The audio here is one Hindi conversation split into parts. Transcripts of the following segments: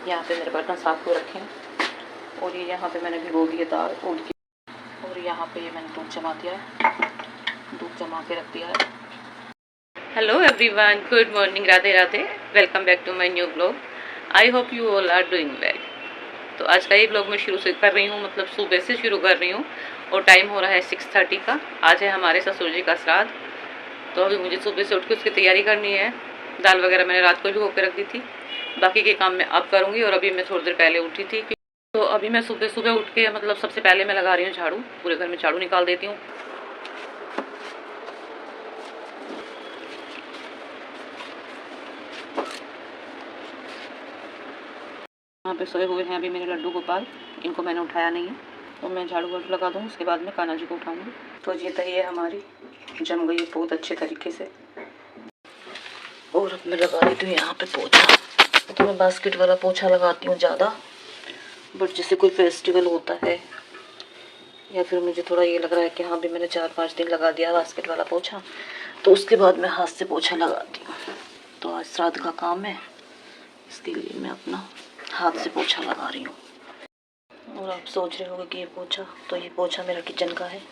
यहाँ पे मेरे बर्तन साफ हो रखे हैं और ये यहाँ पे मैंने भिगो दिए दाल और यहाँ पे ये मैंने दूध जमा दिया है, दूध जमा के रख दिया है। Hello everyone, good morning, Radhe Radhe, welcome back to my new blog. I hope you all are doing well. तो आज का ये ब्लॉग मैं शुरू से कर रही हूँ, मतलब सुबह से शुरू कर रही हूँ और टाइम हो रहा है 6:30 का। आज है हमारे ससुर जी का श्राद्ध, तो अभी मुझे सुबह से उठ के उसकी तैयारी करनी है। दाल वगैरह मैंने रात को भिगो के रख दी थी, बाकी के काम मैं अब करूँगी। और अभी मैं थोड़ी देर पहले उठी थी, तो अभी मैं सुबह सुबह उठ के मतलब सबसे पहले मैं लगा रही हूँ झाड़ू। पूरे घर में झाड़ू निकाल देती हूँ। यहाँ पे सोए हुए हैं अभी मेरे लड्डू गोपाल, इनको मैंने उठाया नहीं है, तो मैं झाड़ू वाड़ू लगा दूँ, उसके बाद में कान्हा जी को उठाऊँगी। तो ये तही है हमारी जम गई है बहुत अच्छे तरीके से। और अब मैं लगा देती हूँ यहाँ पे पोछा। तो मैं बास्केट वाला पोछा लगाती हूँ ज़्यादा, बट जैसे कोई फेस्टिवल होता है या फिर मुझे थोड़ा ये लग रहा है कि हाँ भी मैंने 4-5 दिन लगा दिया बास्केट वाला पोछा, तो उसके बाद मैं हाथ से पोछा लगाती हूँ। तो आज श्राद्ध का काम है, इसके लिए मैं अपना हाथ से पोछा लगा रही हूँ। और आप सोच रहे होंगे कि ये पोछा, तो ये पोछा मेरा किचन का है।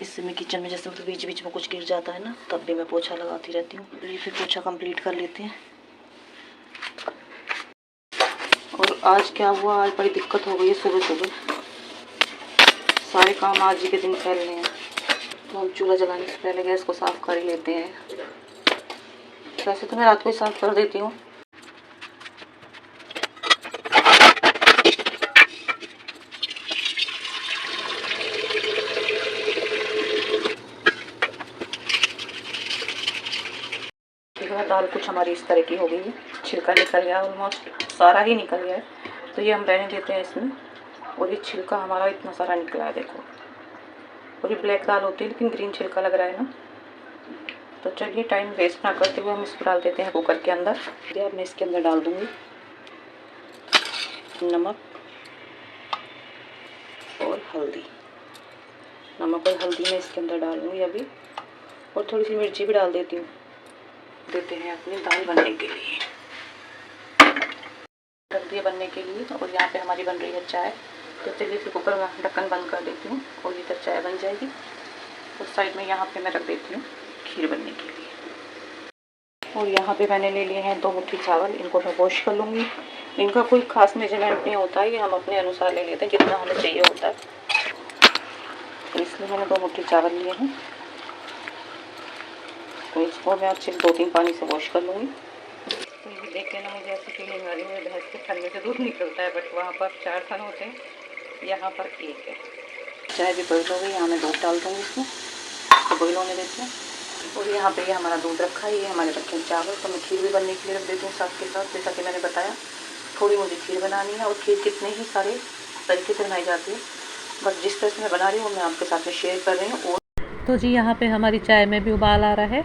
इससे मैं किचन में जैसे मतलब बीच बीच में कुछ गिर जाता है ना, तब भी मैं पोछा लगाती रहती हूँ। ये फिर पोछा कंप्लीट कर लेते हैं। और आज क्या हुआ, आज बड़ी दिक्कत हो गई है। सुबह सुबह सारे काम आज ही के दिन फैलने हैं, तो हम चूल्हा जलाने से पहले गैस को साफ़ कर ही लेते हैं। वैसे तो मैं रात को ही साफ़ कर देती हूँ। दाल कुछ हमारी इस तरह की हो गई है, छिलका निकल गया, ऑलमोस्ट सारा ही निकल गया है, तो ये हम रहने देते हैं इसमें। और ये छिलका हमारा इतना सारा निकला है, देखो। और ये ब्लैक दाल होती है लेकिन ग्रीन छिलका लग रहा है ना। तो चलिए टाइम वेस्ट ना करते हुए हम इसको डाल देते हैं कुकर के अंदर। अब मैं इसके अंदर डाल दूँगी नमक और हल्दी। नमक और हल्दी मैं इसके अंदर डालूँगी अभी, और थोड़ी सी मिर्ची भी डाल देती हूँ। देते हैं अपनी दाल बनने के लिए, रख दिए बनने के लिए। और यहाँ पे हमारी बन रही है चाय। तो चलिए फिर कुकर का ढक्कन बंद कर देती हूँ और इधर चाय बन जाएगी। और साइड में यहाँ पे मैं रख देती हूँ खीर बनने के लिए। और यहाँ पे मैंने ले लिए हैं 2 मुट्ठी चावल, इनको मैं वॉश कर लूँगी। इनका कोई खास मेजरमेंट नहीं होता है, ये हम अपने अनुसार ले लेते हैं जितना हमें चाहिए होता है। तो इसलिए मैंने 2 मुट्ठी चावल लिए हैं, तो इसको मैं अच्छे से 2-3 पानी से वॉश कर लूँगी। तो ये देख के ना मुझे ऐसी फीलिंग आ रही है भैंस के थन में से दूध निकलता है, बट वहाँ पर 4 थन होते हैं, यहाँ पर 1 है। चाय भी बॉइल हो गई, यहाँ मैं दूध डाल दूँगी इसमें, तो बॉइल होने देते हैं। और यहाँ पे ये हमारा दूध रखा है, ये हमारे रखे हैं चावल। तो मैं खीर भी बनने के लिए रख देती हूँ साथ के साथ। जैसा कि मैंने बताया, थोड़ी मुझे खीर बनानी है, और खीर कितने ही सारे तरीके से बनाई जाती है, बट जिस तरह से मैं बना रही हूँ मैं आपके साथ में शेयर कर रही हूँ। तो जी यहाँ पे हमारी चाय में भी उबाल आ रहा है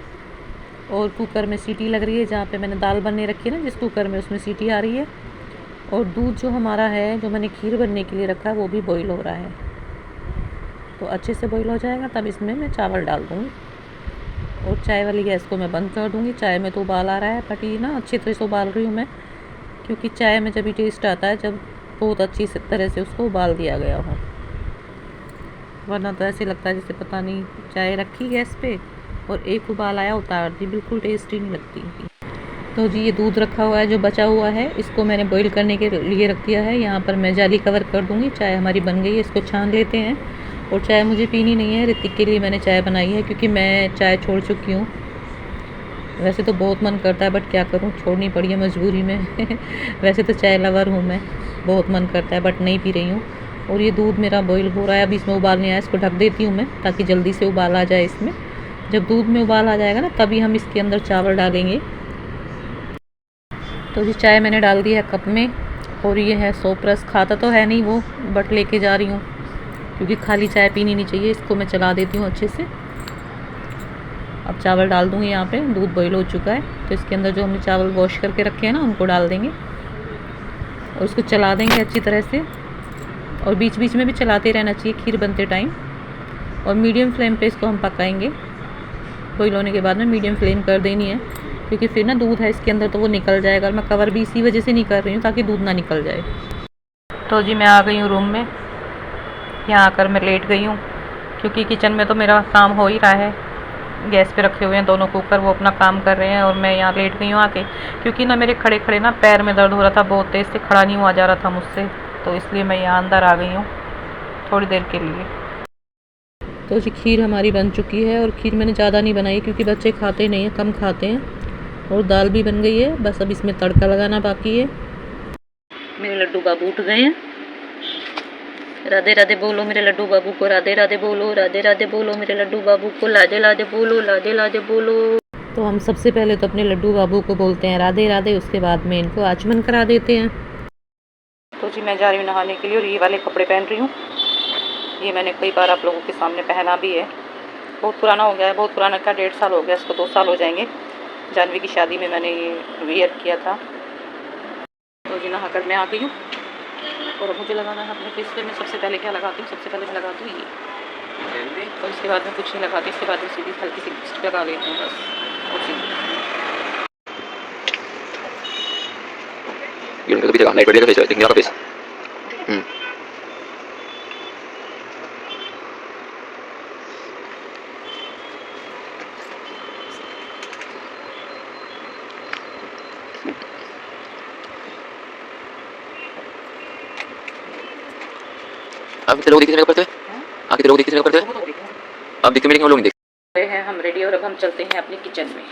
और कुकर में सीटी लग रही है। जहाँ पे मैंने दाल बनने रखी है ना, जिस कुकर में, उसमें सीटी आ रही है। और दूध जो हमारा है, जो मैंने खीर बनने के लिए रखा है, वो भी बॉईल हो रहा है। तो अच्छे से बॉईल हो जाएगा तब इसमें मैं चावल डाल दूँगी। और चाय वाली गैस को मैं बंद कर दूँगी। चाय में तो उबाल आ रहा है, बट ये ना अच्छी तरह से उबाल रही हूँ मैं, क्योंकि चाय में जब भी टेस्ट आता है जब बहुत अच्छी तरह से उसको उबाल दिया गया हो, वरना तो ऐसे लगता है जैसे पता नहीं चाय रखी गैस पे और एक उबाल आया उतार दी, बिल्कुल टेस्टी नहीं लगती। तो जी ये दूध रखा हुआ है जो बचा हुआ है, इसको मैंने बॉईल करने के लिए रख दिया है। यहाँ पर मैं जाली कवर कर दूँगी। चाय हमारी बन गई है, इसको छान लेते हैं। और चाय मुझे पीनी नहीं है, ऋतिक के लिए मैंने चाय बनाई है, क्योंकि मैं चाय छोड़ चुकी हूँ। वैसे तो बहुत मन करता है, बट क्या करूँ, छोड़नी पड़ी है मजबूरी में। वैसे तो चाय लवर हूँ मैं, बहुत मन करता है, बट नहीं पी रही हूँ। और ये दूध मेरा बॉईल हो रहा है, अभी इसमें उबाल नहीं आया, इसको ढक देती हूँ मैं, ताकि जल्दी से उबाल आ जाए इसमें। जब दूध में उबाल आ जाएगा ना, तभी हम इसके अंदर चावल डालेंगे। तो जी चाय मैंने डाल दी है कप में, और ये है सोप्रस। खाता तो है नहीं वो, बट लेके जा रही हूँ, क्योंकि खाली चाय पीनी नहीं चाहिए। इसको मैं चला देती हूँ अच्छे से। अब चावल डाल दूँगी। यहाँ पे दूध बॉईल हो चुका है, तो इसके अंदर जो हमने चावल वॉश करके रखे हैं ना, उनको डाल देंगे और इसको चला देंगे अच्छी तरह से। और बीच बीच में भी चलाते रहना चाहिए खीर बनते टाइम। और मीडियम फ्लेम पे इसको हम पकाएंगे। बॉईल होने के बाद में मीडियम फ्लेम कर देनी है, क्योंकि फिर ना दूध है इसके अंदर तो वो निकल जाएगा, और मैं कवर भी इसी वजह से नहीं कर रही हूँ ताकि दूध ना निकल जाए। तो जी मैं आ गई हूँ रूम में। यहाँ आकर मैं लेट गई हूँ क्योंकि किचन में तो मेरा काम हो ही रहा है। गैस पे रखे हुए हैं दोनों कुकर, वो अपना काम कर रहे हैं और मैं यहाँ लेट गई हूँ आके, क्योंकि ना मेरे खड़े खड़े ना पैर में दर्द हो रहा था, बहुत तेज़ से खड़ा नहीं हुआ जा रहा था मुझसे, तो इसलिए मैं यहाँ अंदर आ गई हूँ थोड़ी देर के लिए। तो जी खीर हमारी बन चुकी है, और खीर मैंने ज़्यादा नहीं बनाई क्योंकि बच्चे खाते नहीं हैं, कम खाते हैं। और दाल भी बन गई है, बस अब इसमें तड़का लगाना बाकी है। मेरे लड्डू बाबू उठ गए हैं। राधे राधे बोलो मेरे लड्डू बाबू को, राधे राधे बोलो, राधे राधे बोलो मेरे लड्डू बाबू को, लाधे लाधे बोलो, लाधे लाधे बोलो। तो हम सबसे पहले तो अपने लड्डू बाबू को बोलते हैं राधे राधे, उसके बाद में इनको आचमन करा देते हैं। तो जी मैं जा रही हूँ नहाने के लिए, और ये वाले कपड़े पहन रही हूँ। ये मैंने कई बार आप लोगों के सामने पहना भी है, बहुत पुराना हो गया है, बहुत पुराना का 1.5 साल हो गया, इसको 2 साल हो जाएंगे। जानवी की शादी में मैंने ये वेयर किया था। तो जी नहा कर मैं आ गई हूँ, और मुझे लगाना है अपने फेस पे। मैं सबसे पहले क्या लगाती हूँ, सबसे पहले मैं लगाती हूँ ये, और इसके बाद में कुछ नहीं लगाती, इसके बाद में सीधी हल्की सी लिपस्टिक लगा लेती हूँ बस। आप कितने लोग देखने करते हैं? आप कितने लोग देखने करते हैं? आप देखते मेरे लोग नहीं देखते हैं। हम रेडी, और अब हम चलते हैं अपने किचन में।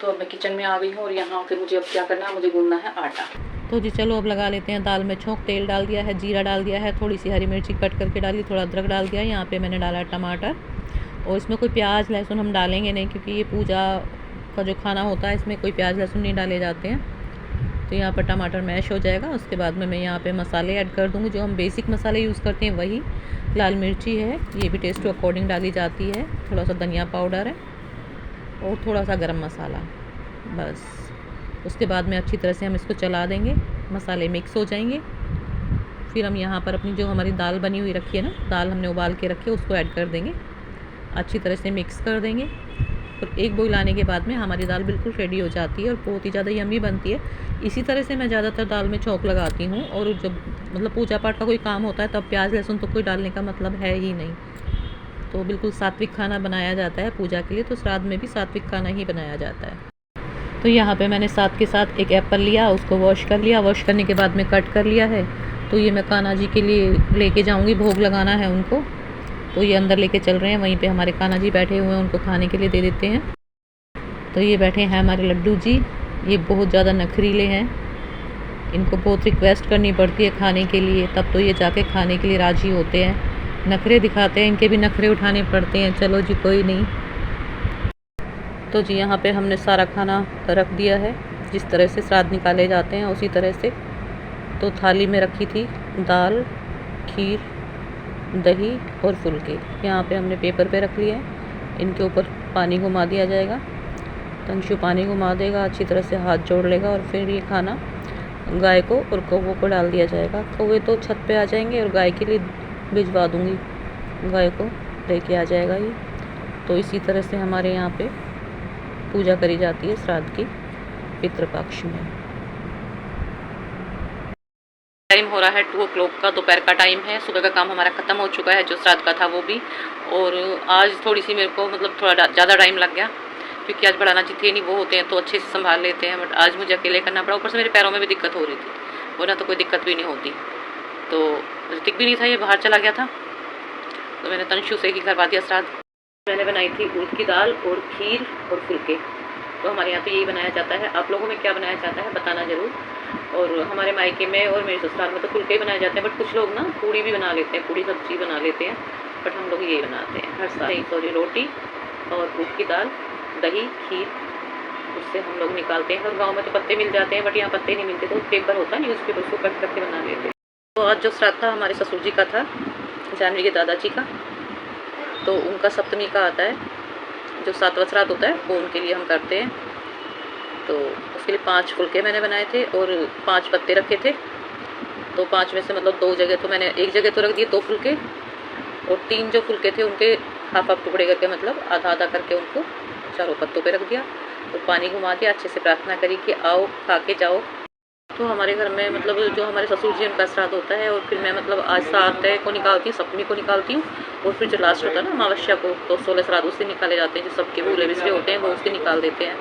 तो अब मैं किचन में आ गई हूँ, और यहाँ पे मुझे अब क्या करना है, मुझे गूंदना है आटा। तो जी चलो अब लगा लेते हैं दाल में छोंक। तेल डाल दिया है, जीरा डाल दिया है, थोड़ी सी हरी मिर्ची कट करके डाली, थोड़ा अदरक डाल दिया। यहाँ पे मैंने डाला टमाटर, और इसमें कोई प्याज लहसुन हम डालेंगे नहीं, क्योंकि ये पूजा का जो खाना होता है इसमें कोई प्याज लहसुन नहीं डाले जाते हैं। तो यहाँ पर टमाटर मैश हो जाएगा। उसके बाद में मैं यहाँ पे मसाले ऐड कर दूँगी, जो हम बेसिक मसाले यूज़ करते हैं वही। लाल मिर्ची है, ये भी टेस्ट के अकॉर्डिंग डाली जाती है। थोड़ा सा धनिया पाउडर है, और थोड़ा सा गरम मसाला, बस। उसके बाद में अच्छी तरह से हम इसको चला देंगे, मसाले मिक्स हो जाएंगे। फिर हम यहाँ पर अपनी जो हमारी दाल बनी हुई रखी है ना, दाल हमने उबाल के रखी है, उसको ऐड कर देंगे, अच्छी तरह से मिक्स कर देंगे। और एक बॉईल आने के बाद में हमारी दाल बिल्कुल रेडी हो जाती है, और बहुत ही ज़्यादा यम्मी बनती है। इसी तरह से मैं ज़्यादातर दाल में छौंक लगाती हूँ, और जब मतलब पूजा पाठ का कोई काम होता है तब प्याज लहसुन तो कोई डालने का मतलब है ही नहीं। तो बिल्कुल सात्विक खाना बनाया जाता है पूजा के लिए, तो श्राद्ध में भी सात्विक खाना ही बनाया जाता है। तो यहाँ पे मैंने साथ के साथ एक एप्पल लिया, उसको वॉश कर लिया, वॉश करने के बाद में कट कर लिया है। तो ये मैं कान्हा जी के लिए लेके जाऊँगी, भोग लगाना है उनको। तो ये अंदर लेके चल रहे हैं, वहीं पे हमारे कान्हा जी बैठे हुए हैं, उनको खाने के लिए दे देते हैं। तो ये बैठे हैं हमारे लड्डू जी, ये बहुत ज़्यादा नखरीले हैं, इनको बहुत रिक्वेस्ट करनी पड़ती है खाने के लिए, तब तो ये जाके खाने के लिए राज़ी होते हैं। नखरे दिखाते हैं, इनके भी नखरे उठाने पड़ते हैं। चलो जी कोई नहीं। तो जी यहाँ पे हमने सारा खाना रख दिया है, जिस तरह से श्राद्ध निकाले जाते हैं उसी तरह से। तो थाली में रखी थी दाल, खीर, दही और फुलके। यहाँ पे हमने पेपर पे रख लिए हैं, इनके ऊपर पानी घुमा दिया जाएगा। तंशु पानी घुमा देगा, अच्छी तरह से हाथ जोड़ लेगा, और फिर ये खाना गाय को और कौवों को डाल दिया जाएगा। कौवे तो छत पे आ जाएंगे, और गाय के लिए भिजवा दूँगी, गाय को लेके आ जाएगा ये। तो इसी तरह से हमारे यहाँ पे पूजा करी जाती है श्राद्ध की, पितृपक्ष में। टाइम हो रहा है 2 o'clock का, दोपहर का टाइम है। सुबह का काम हमारा ख़त्म हो चुका है, जो श्राद्ध का था वो भी। और आज थोड़ी सी मेरे को मतलब थोड़ा ज़्यादा टाइम लग गया, क्योंकि आज बढ़ाना जी थे नहीं, वो होते हैं तो अच्छे से संभाल लेते हैं, बट आज मुझे अकेले करना पड़ा। ऊपर से मेरे पैरों में भी दिक्कत हो रही थी, वरना तो कोई दिक्कत भी नहीं होती। तो ऋतिक भी नहीं था, ये बाहर चला गया था, तो मैंने तंशु से ही करवा दिया श्राद्ध। मैंने बनाई थी उड़द की दाल और खीर और फुलके। तो हमारे यहाँ तो यही बनाया जाता है। आप लोगों में क्या बनाया जाता है बताना ज़रूर। और हमारे मायके में और मेरे ससुराल में तो फुलके ही बनाए जाते हैं, बट कुछ लोग ना पूड़ी भी बना लेते हैं, पूड़ी सब्जी बना लेते हैं, बट हम लोग यही बनाते हैं हर साल। सॉरी, रोटी और उड़द की दाल, दही, खीर, उससे हम लोग निकालते हैं। और गांव में तो पत्ते मिल जाते हैं, बट यहाँ पत्ते नहीं मिलते, तो पेपर होता है न्यूज़पेपर, उसको कट करके बना लेते हैं। तो आज जो श्राद्ध था हमारे ससुर जी का था, जानवी के दादाजी का। तो उनका सप्तमी का आता है, जो 7वां श्राद्ध होता है वो उनके लिए हम करते हैं। तो उसके लिए 5 फुलके मैंने बनाए थे और 5 पत्ते रखे थे। तो 5 में से मतलब 2 जगह तो मैंने, एक जगह तो रख दिए 2 फुलके, और 3 जो फुलके थे उनके हाफ टुकड़े करके, मतलब आधा आधा करके उनको चारों पत्तों पे रख दिया। तो पानी घुमा के अच्छे से प्रार्थना करी कि आओ खा के जाओ। तो हमारे घर में मतलब जो हमारे ससुर जी उनका श्राद्ध होता है और फिर मैं मतलब आज 7 को निकालती हूँ, सप्तमी को निकालती हूँ और फिर जो लास्ट होता है ना अमावस्या को, तो 16 श्राद्ध उस दिन निकाले जाते हैं। जो सबके भूले बिसरे होते हैं वो उस दिन निकाल देते हैं।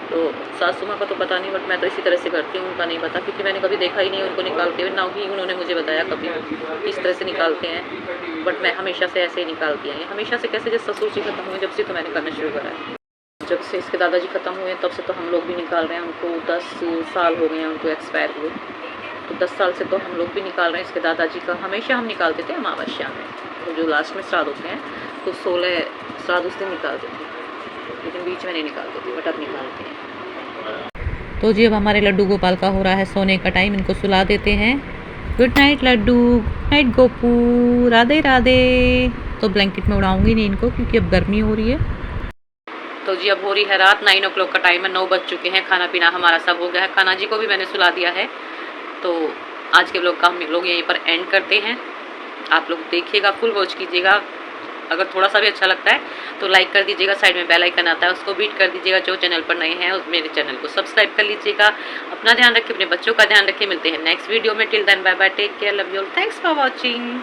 तो सासू माँ का तो पता नहीं, बट मैं तो इसी तरह से करती हूँ, उनका नहीं पता क्योंकि मैंने कभी देखा ही नहीं उनको निकालते हुए, ना ही उन्होंने मुझे बताया कभी इस तरह से निकालते हैं। बट मैं हमेशा से ऐसे ही निकालती हैं। हमेशा से कैसे, जब ससुर जी खत्म हुए जब से तो मैंने करना शुरू करा है। जब से इसके दादाजी ख़त्म हुए तब से तो हम लोग भी निकाल रहे हैं। उनको 10 साल हो गए हैं उनको एक्सपायर हुए, तो 10 साल से तो हम लोग भी निकाल रहे हैं इसके दादाजी का। हमेशा हम निकालते थे अमावस्या में, तो जो लास्ट में श्राद्ध होते हैं तो 16 श्राद्ध उस दिन निकालते थे, लेकिन बीच में नहीं निकालते थे, बट अब निकालते हैं। तो जी अब हमारे लड्डू गोपाल का हो रहा है सोने का टाइम, इनको सुला देते हैं। Good night Laddu, good night Gopu, Radhe Radhe. तो ब्लैंकेट में उड़ाऊंगी नहीं इनको क्योंकि अब गर्मी हो रही है। तो जी अब हो रही है रात, 9 o'clock का टाइम है, 9 बज चुके हैं। खाना पीना हमारा सब हो गया है, कान्हा जी को भी मैंने सुला दिया है। तो आज के व्लॉग का हम लोग यहीं पर एंड करते हैं। आप लोग देखिएगा, फुल वॉच कीजिएगा। अगर थोड़ा सा भी अच्छा लगता है तो लाइक कर दीजिएगा, साइड में बेल आइकन आता है उसको बीट कर दीजिएगा। जो चैनल पर नए हैं मेरे चैनल को सब्सक्राइब कर लीजिएगा। अपना ध्यान रखिए, अपने बच्चों का ध्यान रखिए। मिलते हैं नेक्स्ट वीडियो में। Till then bye bye, take care, love you all, thanks for watching.